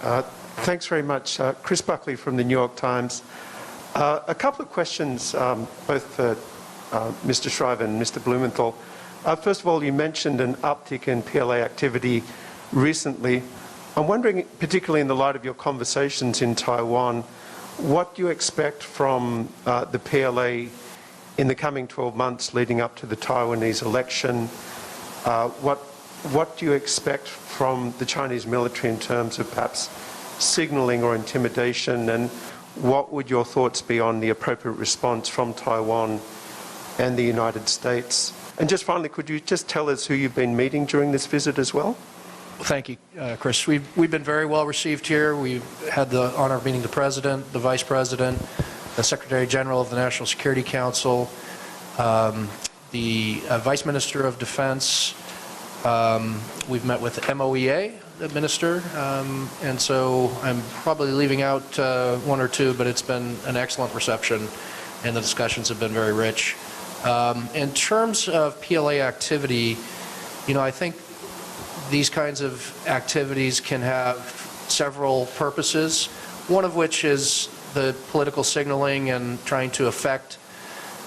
Thanks very much. Chris Buckley from the New York Times. A couple of questions, both for Mr. Shriver and Mr. Blumenthal. First of all, you mentioned an uptick in PLA activity recently. I'm wondering, particularly in the light of your conversations in Taiwan, what do you expect from the PLA in the coming 12 months leading up to the Taiwanese election? What do you expect from the Chinese military in terms of perhaps signaling or intimidation, and what would your thoughts be on the appropriate response from Taiwan and the United States? And just finally, could you just tell us who you've been meeting during this visit as well? Thank you, Chris. We've been very well received here. We've had the honor of meeting the President, the Vice President, the Secretary General of the National Security Council, the Vice Minister of Defense. We've met with the MOEA, the Minister, and so I'm probably leaving out one or two, but it's been an excellent reception, and the discussions have been very rich. In terms of PLA activity, I think these kinds of activities can have several purposes, one of which is the political signaling and trying to affect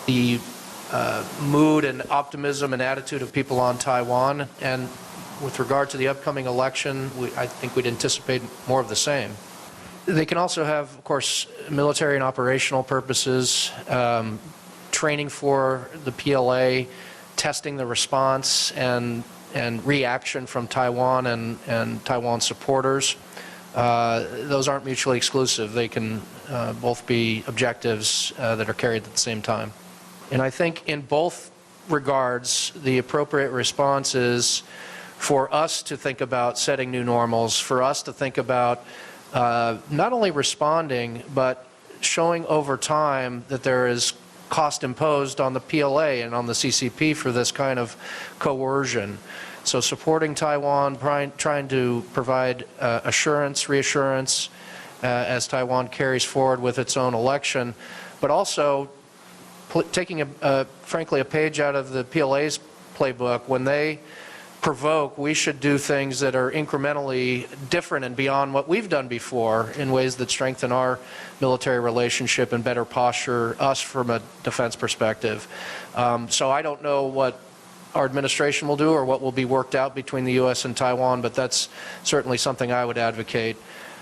the mood and optimism and attitude of people on Taiwan. And with regard to the upcoming election, I think we'd anticipate more of the same. They can also have, of course, military and operational purposes, training for the PLA, testing the response and reaction from Taiwan and Taiwan supporters. Those aren't mutually exclusive. They can both be objectives that are carried at the same time. And I think in both regards, the appropriate response is for us to think about setting new normals, for us to think about not only responding, but showing over time that there is cost imposed on the PLA and on the CCP for this kind of coercion. So supporting Taiwan, trying to provide assurance, reassurance as Taiwan carries forward with its own election, but also taking, frankly, a page out of the PLA's playbook. When they provoke, we should do things that are incrementally different and beyond what we've done before in ways that strengthen our military relationship and better posture us from a defense perspective. So I don't know what our administration will do or what will be worked out between the U.S. and Taiwan, but that's certainly something I would advocate.